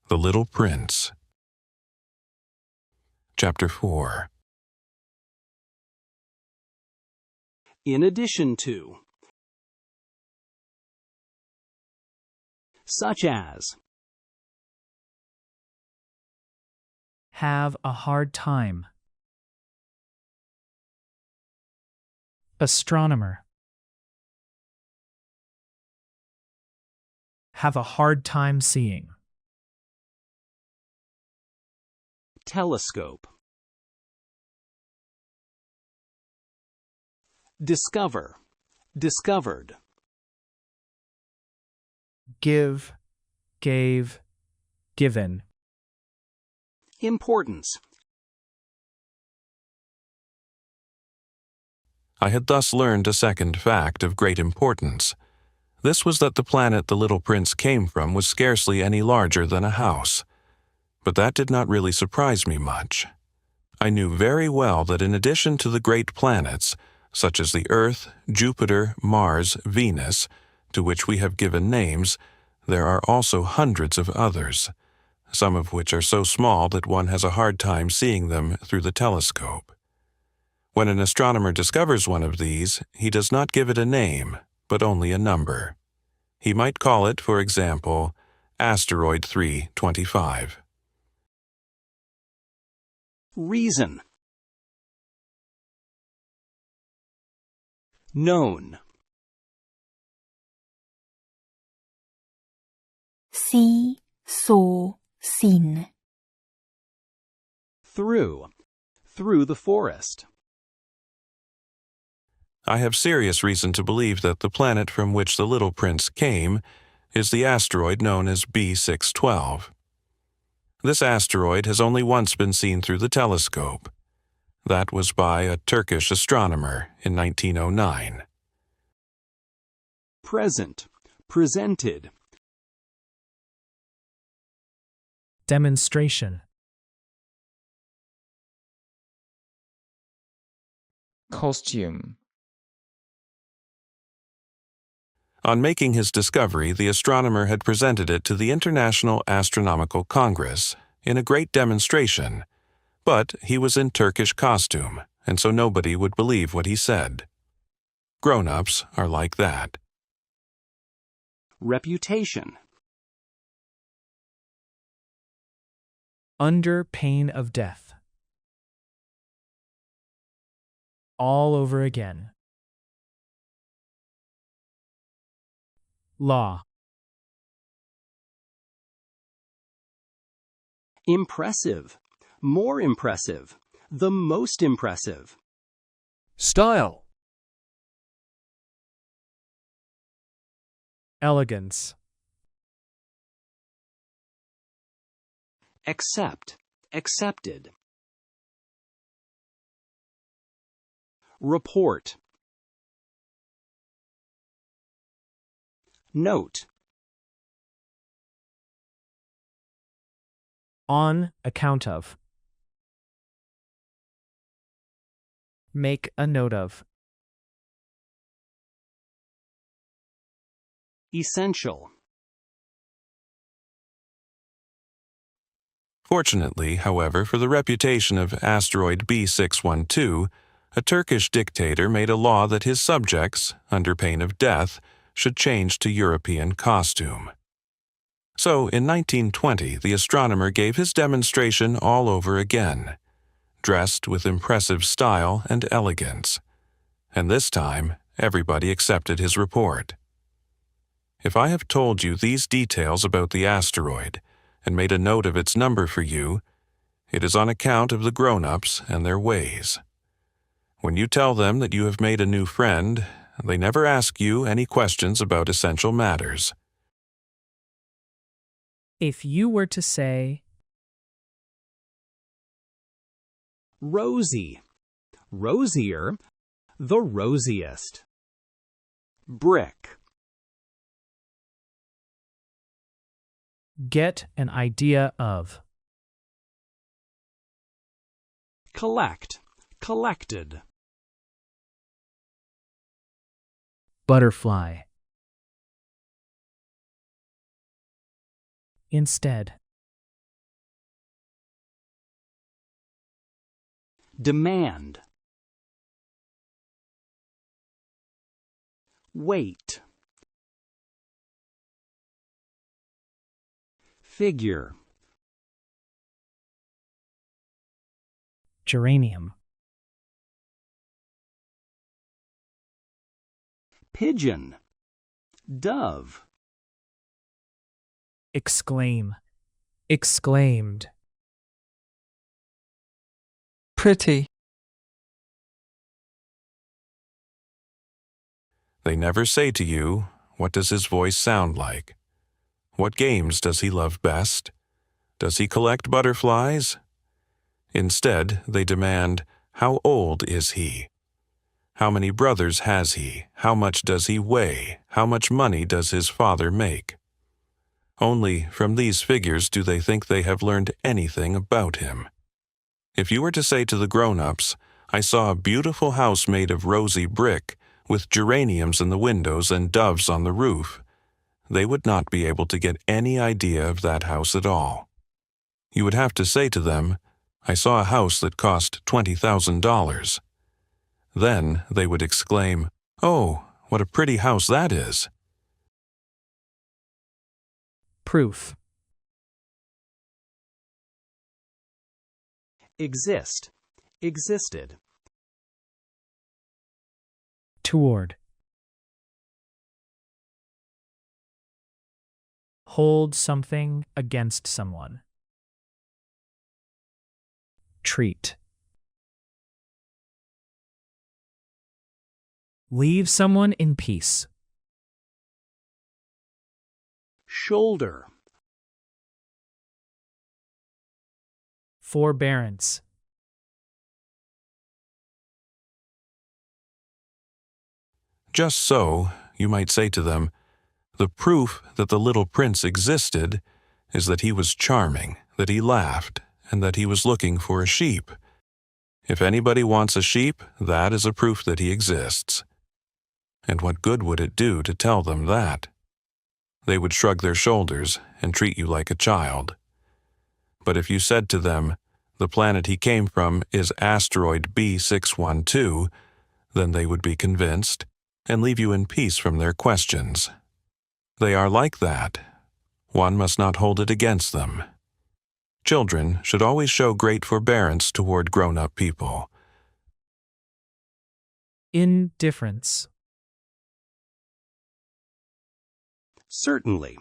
The Little Prince. Chapter 4. In addition to. Such as. Have a hard time. Astronomer. Have a hard time seeing. Telescope. Discover. Discovered. Give, gave, given. Importance. I had thus learned a second fact of great importance. This was that the planet the little prince came from was scarcely any larger than a house. But that did not really surprise me much. I knew very well that in addition to the great planets, such as the Earth, Jupiter, Mars, Venus, to which we have given names, there are also hundreds of others, some of which are so small that one has a hard time seeing them through the telescope. When an astronomer discovers one of these, he does not give it a name, but only a number. He might call it, for example, Asteroid 325. Reason. Known. See, saw, seen. Through. Through the forest. I have serious reason to believe that the planet from which the little prince came is the asteroid known as B612. This asteroid has only once been seen through the telescope. That was by a Turkish astronomer in 1909. Present. Presented. Demonstration. Costume. On making his discovery, the astronomer had presented it to the International Astronomical Congress in a great demonstration, but he was in Turkish costume, and so nobody would believe what he said. Grown-ups are like that. Reputation. Under pain of death. All over again. Law. Impressive. More impressive. The most impressive. Style. Elegance. Accept. Accepted. Report. Note. On account of. Make a note of. Essential. Fortunately, however, for the reputation of asteroid B612, a Turkish dictator made a law that his subjects, under pain of death, should change to European costume. So, in 1920, the astronomer gave his demonstration all over again, dressed with impressive style and elegance. And this time, everybody accepted his report. If I have told you these details about the asteroid and made a note of its number for you, it is on account of the grown-ups and their ways. When you tell them that you have made a new friend, they never ask you any questions about essential matters. If you were to say, Rosy. Rosier. The rosiest. Brick. get an idea of. Collect. Collected. Butterfly. Instead. Demand. Weight. Figure. Geranium. Pigeon. Dove. Exclaim. Exclaimed. Pretty. They never say to you, what does his voice sound like? What games does he love best? Does he collect butterflies? Instead, they demand, how old is he? How many brothers has he? How much does he weigh? How much money does his father make? Only from these figures do they think they have learned anything about him. If you were to say to the grown-ups, I saw a beautiful house made of rosy brick, with geraniums in the windows and doves on the roof, they would not be able to get any idea of that house at all. You would have to say to them, I saw a house that cost $20,000. Then they would exclaim, oh, what a pretty house that is. Proof. Exist. Existed. Toward. Hold something against someone. Treat. Leave someone in peace. Shoulder. Forbearance. Just so, you might say to them, the proof that the little prince existed is that he was charming, that he laughed, and that he was looking for a sheep. If anybody wants a sheep, that is a proof that he exists. And what good would it do to tell them that? They would shrug their shoulders and treat you like a child. But if you said to them, the planet he came from is asteroid B612, then they would be convinced and leave you in peace from their questions. They are like that. One must not hold it against them. Children should always show great forbearance toward grown-up people. Indifference. Certainly.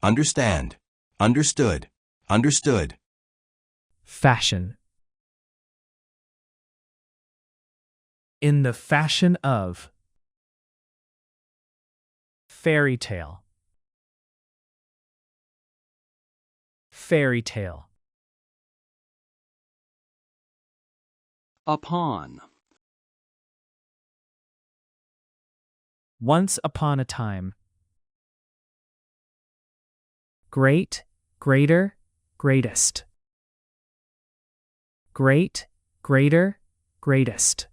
Understand. Understood. Understood. Fashion. In the fashion of. Fairy tale. Fairy tale. Upon. Once upon a time. Great, greater, greatest. Great, greater, greatest.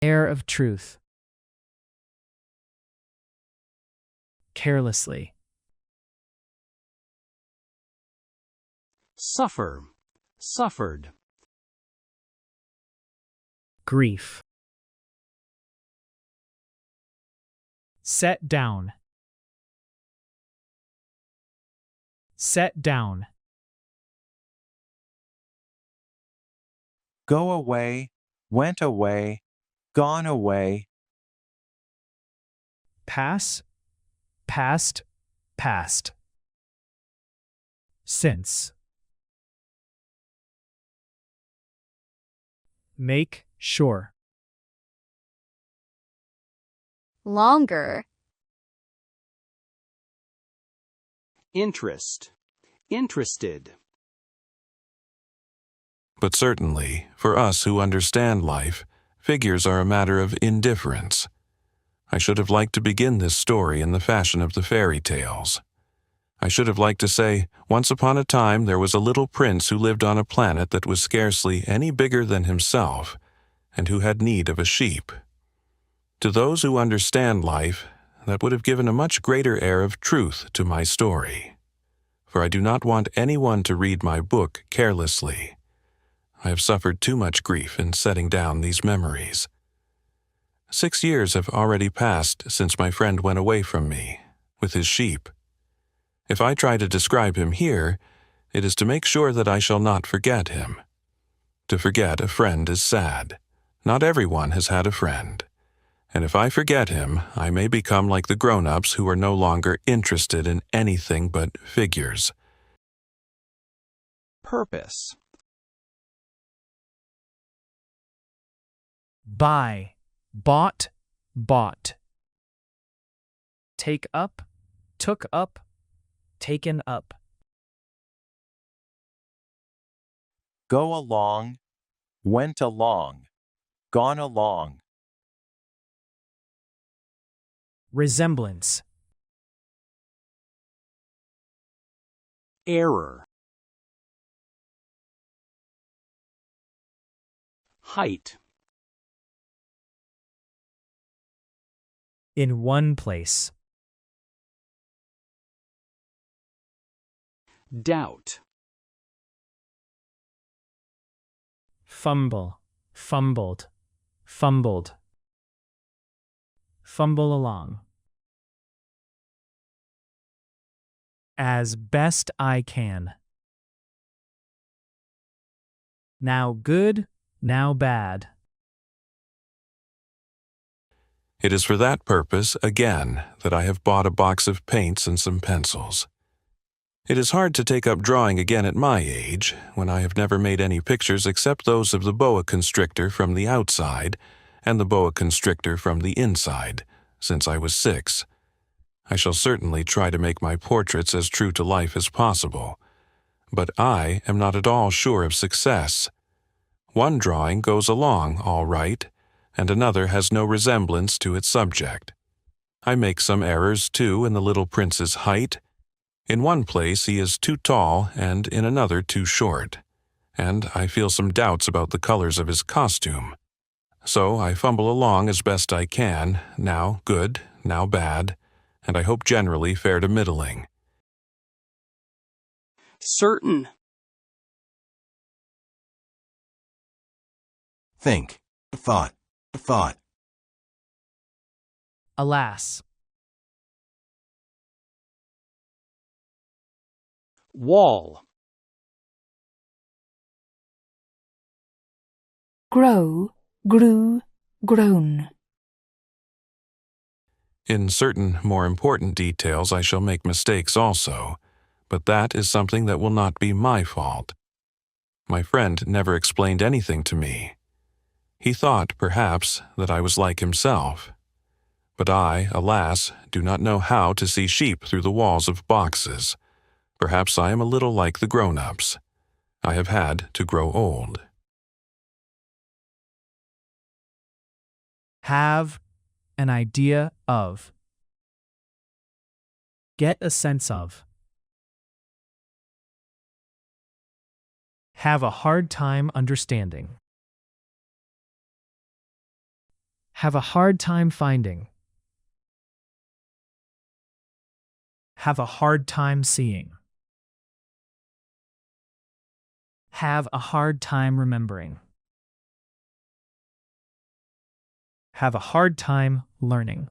Air of truth. Carelessly. Suffer. Suffered. Grief. Set down. Set down. Go away, went away, gone away. Pass, past, past. Since. Make sure. Longer. Interest. Interested. But certainly, for us who understand life, figures are a matter of indifference. I should have liked to begin this story in the fashion of the fairy tales. I should have liked to say, once upon a time there was a little prince who lived on a planet that was scarcely any bigger than himself, and who had need of a sheep. To those who understand life, that would have given a much greater air of truth to my story. for I do not want anyone to read my book carelessly. I have suffered too much grief in setting down these memories. 6 years have already passed since my friend went away from me, with his sheep. If I try to describe him here, it is to make sure that I shall not forget him. To forget a friend is sad. Not everyone has had a friend. And if I forget him, I may become like the grown-ups who are no longer interested in anything but figures. Purpose. Buy, bought, bought. Take up, took up, taken up. Go along, went along, gone along. Resemblance. Error. Height. In one place. Doubt. Fumble, fumbled, fumbled. Fumble along. As best I can. Now good, now bad. It is for that purpose, again, that I have bought a box of paints and some pencils. It is hard to take up drawing again at my age, when I have never made any pictures except those of the boa constrictor from the outside and the boa constrictor from the inside, since I was 6. I shall certainly try to make my portraits as true to life as possible, but I am not at all sure of success. One drawing goes along all right, and another has no resemblance to its subject. I make some errors, too, in the little prince's height. In one place he is too tall, and in another too short, and I feel some doubts about the colors of his costume. So I fumble along as best I can, now good, now bad, and I hope generally fair to middling. Certain. Think, thought, thought. Alas. Wall. Grow, grew, grown. In certain more important details I shall make mistakes also, but that is something that will not be my fault. My friend never explained anything to me. He thought, perhaps, that I was like himself. But I, alas, do not know how to see sheep through the walls of boxes. Perhaps I am a little like the grown-ups. I have had to grow old. Have an idea of. Get a sense of. Have a hard time understanding. Have a hard time finding. Have a hard time seeing. Have a hard time remembering. Have a hard time learning.